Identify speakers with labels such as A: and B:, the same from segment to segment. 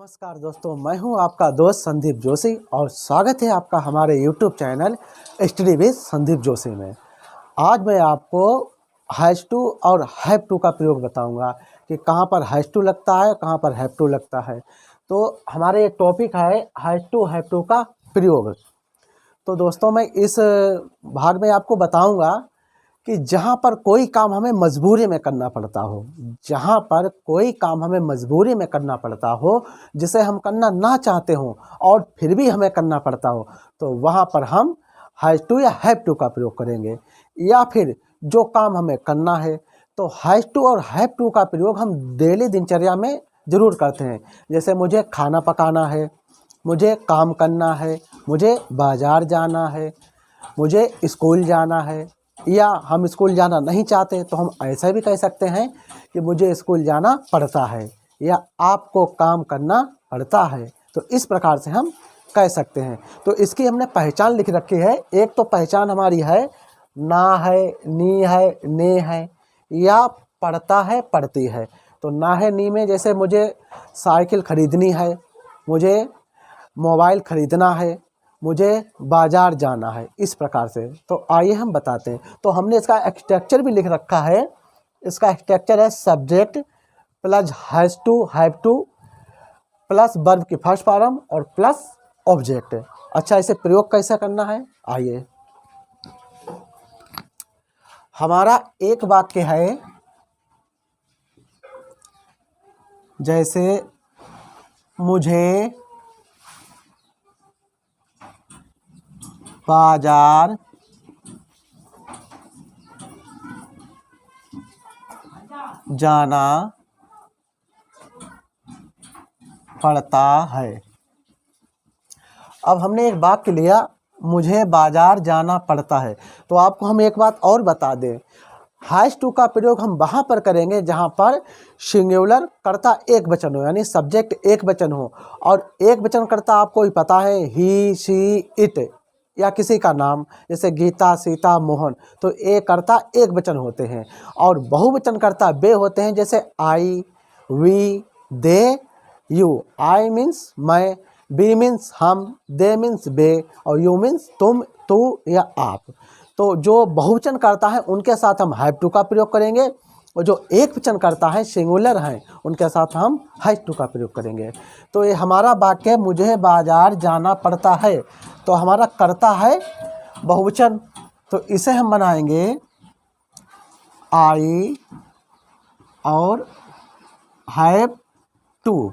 A: नमस्कार दोस्तों, मैं हूं आपका दोस्त संदीप जोशी और स्वागत है आपका हमारे YouTube channel study with Sandeep Joshi में। आज मैं आपको हैज़ टू और हैव टू का प्रयोग बताऊंगा कि कहां पर हैज़ टू लगता है, कहां पर हैव टू लगता है। तो हमारे ये टॉपिक है हैज़ टू हैव टू का प्रयोग। तो दोस्तों मैं इस भाग में आपको बताऊंगा कि जहाँ पर कोई काम हमें मजबूरी में करना पड़ता हो, जहाँ पर कोई काम हमें मजबूरी में करना पड़ता हो, जिसे हम करना ना चाहते हो और फिर भी हमें करना पड़ता हो, तो वहाँ पर हम हैज़ टू या हैव टू का प्रयोग करेंगे। या फिर जो काम हमें करना है तो हैज़ टू और हैव टू का प्रयोग हम डेली दिनचर्या में ज़रूर करते हैं। जैसे मुझे खाना पकाना है, मुझे काम करना है, मुझे बाज़ार जाना है, मुझे स्कूल जाना है, या हम स्कूल जाना नहीं चाहते तो हम ऐसा भी कह सकते हैं कि मुझे स्कूल जाना पड़ता है या आपको काम करना पड़ता है। तो इस प्रकार से हम कह सकते हैं। तो इसकी हमने पहचान लिख रखी है। एक तो पहचान हमारी है ना है, नी है, ने है, या पढ़ता है, पढ़ती है। तो ना है, नी में जैसे मुझे साइकिल खरीदनी है, मुझे मोबाइल खरीदना है, मुझे बाज़ार जाना है, इस प्रकार से। तो आइए हम बताते हैं। तो हमने इसका स्ट्रक्चर भी लिख रखा है। इसका स्ट्रक्चर है subject plus has to have to plus verb की फर्स्ट फॉर्म और प्लस ऑब्जेक्ट। अच्छा, इसे प्रयोग कैसे करना है, आइए। हमारा एक वाक्य है, जैसे मुझे बाजार जाना पड़ता है। अब हमने एक वाक्य लिया, मुझे बाजार जाना पड़ता है। तो आपको हम एक बात और बता दें, हैज़ टू का प्रयोग हम वहाँ पर करेंगे जहाँ पर सिंगुलर कर्ता एक वचन हो, यानी सब्जेक्ट एक वचन हो। और एक वचन कर्ता आपको ही पता है, ही, शी, इट, या किसी का नाम, जैसे गीता, सीता, मोहन। तो एक कर्ता एक वचन होते हैं और बहुवचन कर्ता वे होते हैं, जैसे I, we, they, you. I means मैं, बी मीन्स हम, दे मीन्स वे, और यू मीन्स तुम, तू या आप। तो जो बहुवचन करता है उनके साथ हम हैव टू का प्रयोग करेंगे और जो एक वचन करता है, सिंगुलर हैं, उनके साथ हम हैज़ टू का प्रयोग करेंगे। तो ये हमारा वाक्य, मुझे बाजार जाना पड़ता है, तो हमारा करता है बहुवचन। तो इसे हम बनाएंगे आई और हैव टू,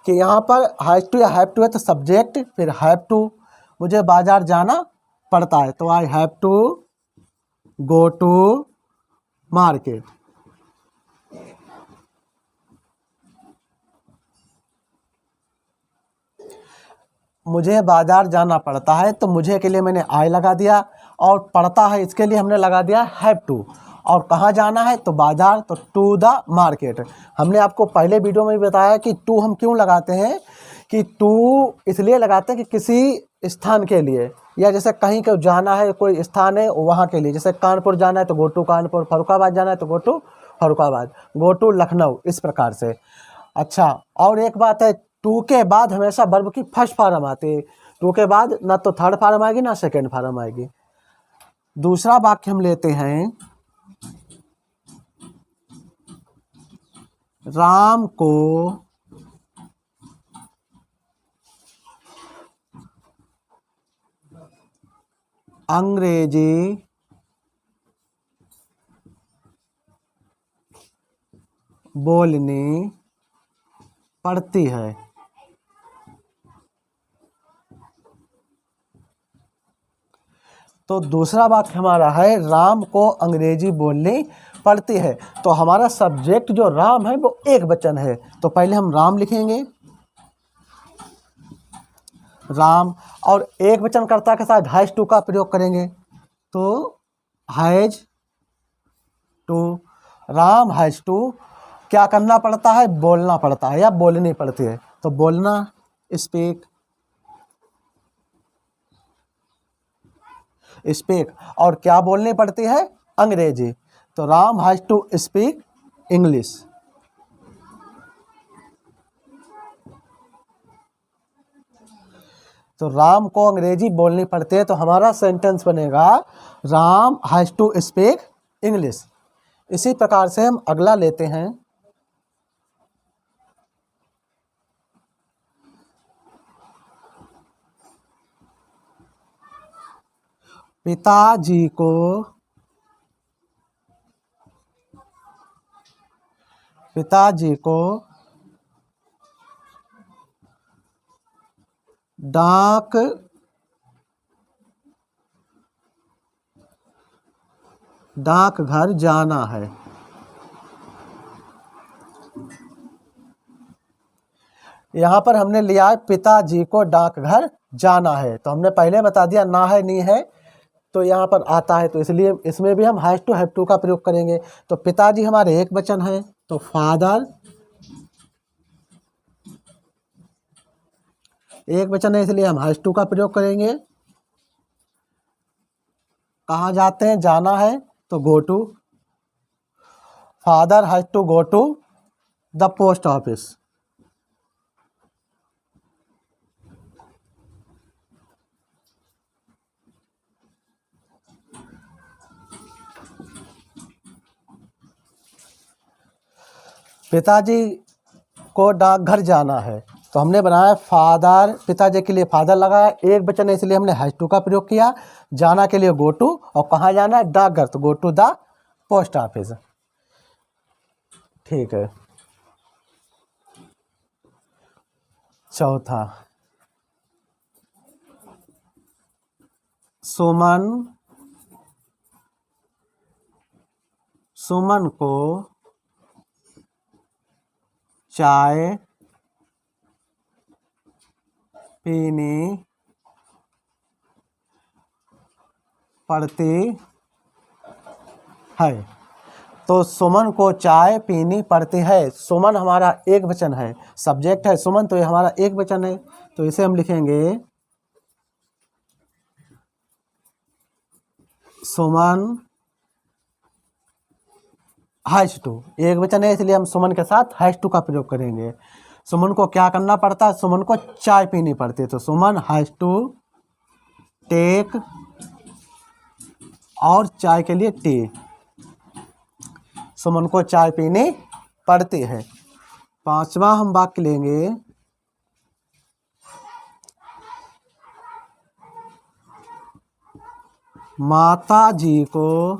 A: कि यहाँ पर हैज़ टू या हैव टू है तो सब्जेक्ट, फिर हैव टू, मुझे बाजार जाना पड़ता है तो I have to go to market. मुझे बाजार जाना पड़ता है तो मुझे के लिए मैंने आई लगा दिया, और पड़ता है इसके लिए हमने लगा दिया हैव टू। और कहाँ जाना है तो बाजार, तो टू द मार्केट। हमने आपको पहले वीडियो में भी बताया कि टू हम क्यों लगाते हैं, कि टू इसलिए लगाते हैं कि किसी स्थान के लिए, या जैसे कहीं को जाना है, कोई स्थान है वहाँ के लिए। जैसे कानपुर जाना है तो गो टू कानपुर, फरुखाबाद जाना है तो go to Farrukhabad, go to Lucknow, इस प्रकार से। अच्छा, और एक बात है, टू के बाद हमेशा वर्ब की फर्स्ट फॉर्म आती है। टू के बाद ना तो थर्ड फॉर्म आएगी ना सेकेंड फॉर्म आएगी। दूसरा वाक्य हम लेते हैं, राम को अंग्रेजी बोलनी पड़ती है। तो दूसरा वाक्य हमारा है, राम को अंग्रेजी बोलनी पड़ती है। तो हमारा सब्जेक्ट जो राम है वो एक वचन है, तो पहले हम राम लिखेंगे, राम, और एक वचन कर्ता के साथ हैज़ टू का प्रयोग करेंगे, तो has to, Ram has to क्या करना पड़ता है, बोलना पड़ता है या बोलनी पड़ती है। तो बोलना, स्पीक, स्पीक, और क्या बोलनी पड़ती है, अंग्रेजी। तो Ram has to speak English. तो राम को अंग्रेजी बोलनी पड़ती है, तो हमारा सेंटेंस बनेगा Ram has to speak English. इसी प्रकार से हम अगला लेते हैं। पिताजी को डाकघर जाना है। यहाँ पर हमने लिया है पिताजी को डाकघर जाना है, तो हमने पहले बता दिया ना है नहीं है तो यहाँ पर आता है, तो इसलिए इसमें भी हम हैज़ टू हैव टू का प्रयोग करेंगे। तो पिताजी हमारे एक वचन है, तो फादर एक वचन है, इसलिए हम हैज़ टू का प्रयोग करेंगे। कहाँ जाते हैं, जाना है, तो go to. Father has to go to the post office. पिताजी को डाकघर जाना है, तो हमने बनाया फादर, पिताजी के लिए फादर लगाया, एक वचन है इसलिए हमने हैज़ टू का प्रयोग किया। जाना के लिए गो टू, और कहाँ जाना है, डाकघर, तो go to the post office. ठीक है। चौथा, सुमन को चाय पीनी पड़ती है। तो सुमन को चाय पीनी पड़ती है। सुमन हमारा एक वचन है, सब्जेक्ट है सुमन, तो ये हमारा एक वचन है, तो इसे हम लिखेंगे सुमन हैज़ टू। एक वचन है इसलिए हम सुमन के साथ हैज़ टू का प्रयोग करेंगे। सुमन को क्या करना पड़ता है, सुमन को चाय पीनी पड़ती है, तो सुमन हैज़ टू टेक, और चाय के लिए टी, सुमन को चाय पीनी पड़ती है। पांचवा हम वाक्य लेंगे, माता जी को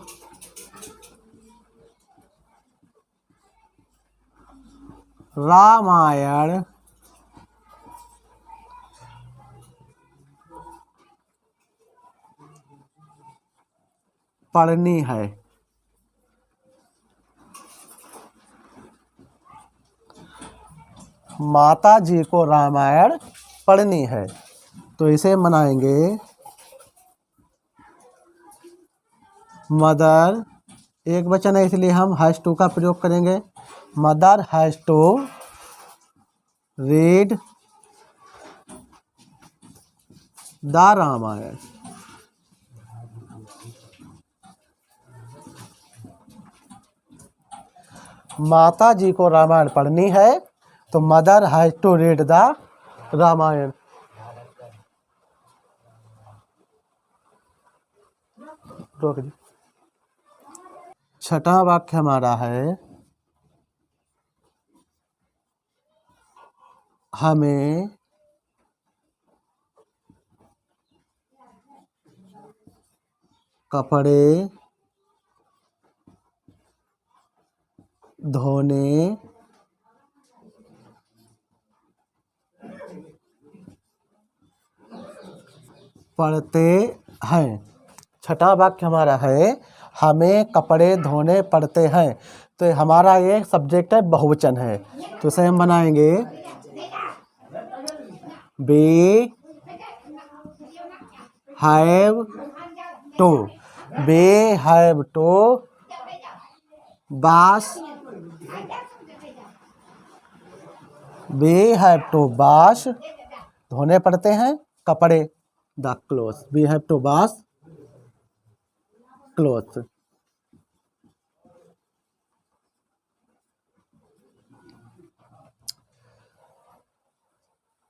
A: रामायण पढ़नी है। माता जी को रामायण पढ़नी है, तो इसे मनाएंगे मदर, एक वचन है इसलिए हम हैज़ टू का प्रयोग करेंगे। Mother has to read the Ramayan. माता जी को रामायण पढ़नी है, तो mother has to read the Ramayan. रोक दी। छठा वाक्य हमारा है, हमें कपड़े धोने पड़ते हैं। छठा वाक्य हमारा है, हमें कपड़े धोने पड़ते हैं, तो हमारा ये सब्जेक्ट है, बहुवचन है, तो इसे हम बनाएंगे we have to. We have to wash, we have to wash, धोने पड़ते हैं कपड़े, the cloth, we have to wash cloth.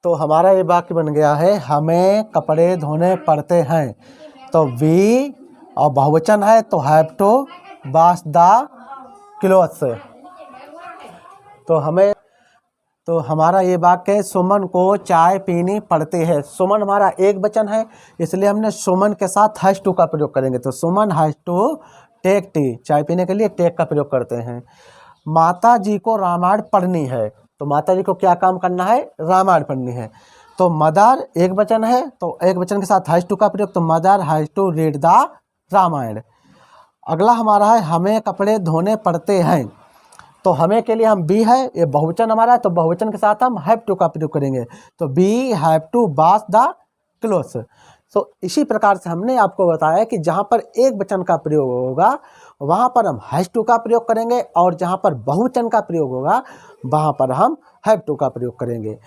A: तो हमारा ये वाक्य बन गया है, हमें कपड़े धोने पड़ते हैं। तो वी और बहुवचन है तो have to wash the clothes. तो हमारा ये वाक्य है, सुमन को चाय पीनी पड़ती है। सुमन हमारा एक वचन है, इसलिए हमने सुमन के साथ हैज टू का प्रयोग करेंगे। तो सुमन हैज टू टेक टी, चाय पीने के लिए टेक का प्रयोग करते हैं। माता जी को रामायण पढ़नी है। तो माता जी को क्या काम करना है? रामायण पढ़नी है। तो मदर एक वचन है, तो एक वचन के साथ हैज टू का प्रयोग, तो mother has to read the Ramayan. अगला हमारा है, हमें कपड़े धोने पड़ते हैं। तो हमें के लिए हम बी है, ये बहुवचन हमारा है, तो बहुवचन के साथ हम हैव टू का प्रयोग करेंगे। तो we have to wash the clothes. तो इसी प्रकार से हमने आपको बताया कि जहाँ पर एक वचन का प्रयोग होगा वहाँ पर हम हैज टू का प्रयोग करेंगे, और जहाँ पर बहुवचन का प्रयोग होगा वहाँ पर हम हैव टू का प्रयोग करेंगे।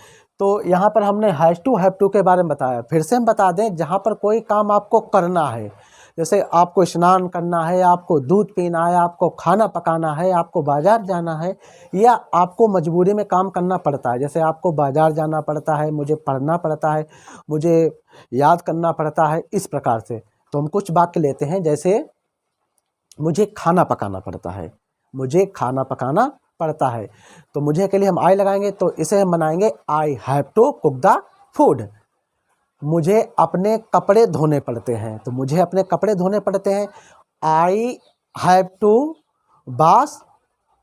A: तो यहाँ पर हमने हैज टू हैव टू के बारे में बताया। फिर से हम बता दें, जहाँ पर कोई काम आपको करना है, जैसे आपको स्नान करना है, आपको दूध पीना है, आपको खाना पकाना है, आपको बाज़ार जाना है, या आपको मजबूरी में काम करना पड़ता है, जैसे आपको बाज़ार जाना पड़ता है, मुझे पढ़ना पड़ता है, मुझे याद करना पड़ता है, इस प्रकार से। तो हम कुछ वाक्य लेते हैं, जैसे मुझे खाना पकाना पड़ता है, मुझे खाना पकाना पड़ता है। तो मुझे के लिए हम आई लगाएंगे, तो इसे हम बनाएंगे I have to cook the food. मुझे अपने कपड़े धोने पड़ते हैं, तो मुझे अपने कपड़े धोने पड़ते हैं, आई हैव टू वॉश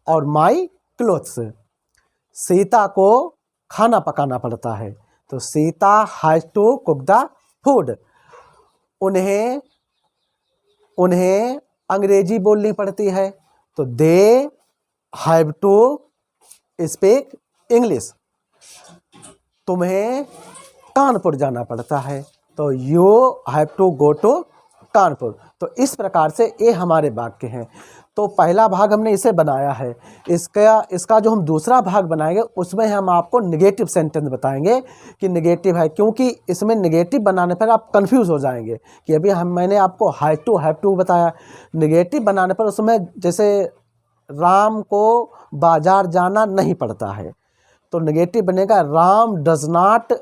A: और माई क्लोथ्स। सीता को खाना पकाना पड़ता है, तो Sita has to cook the food. उन्हें अंग्रेजी बोलनी पड़ती है, तो they have to speak English. तुम्हें कानपुर जाना पड़ता है, तो you have to go to Kanpur. तो इस प्रकार से ये हमारे वाक्य हैं। तो पहला भाग हमने इसे बनाया है। इसका जो हम दूसरा भाग बनाएंगे उसमें हम आपको नेगेटिव सेंटेंस बताएंगे कि नेगेटिव है, क्योंकि इसमें नेगेटिव बनाने पर आप कंफ्यूज हो जाएंगे कि अभी मैंने आपको हैव टू बताया। नेगेटिव बनाने पर उसमें जैसे राम को बाजार जाना नहीं पड़ता है, तो नेगेटिव बनेगा Ram does not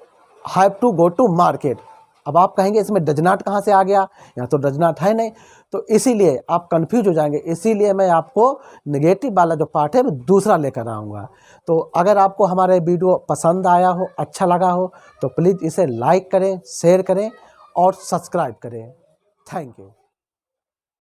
A: have to go to market. अब आप कहेंगे इसमें डज नॉट कहाँ से आ गया, यहाँ तो डज नॉट है नहीं, तो इसीलिए आप कंफ्यूज हो जाएंगे। इसीलिए मैं आपको नेगेटिव वाला जो पार्ट है वो दूसरा लेकर आऊँगा। तो अगर आपको हमारे वीडियो पसंद आया हो, अच्छा लगा हो, तो प्लीज़ इसे लाइक करें, शेयर करें और सब्सक्राइब करें। Thank you.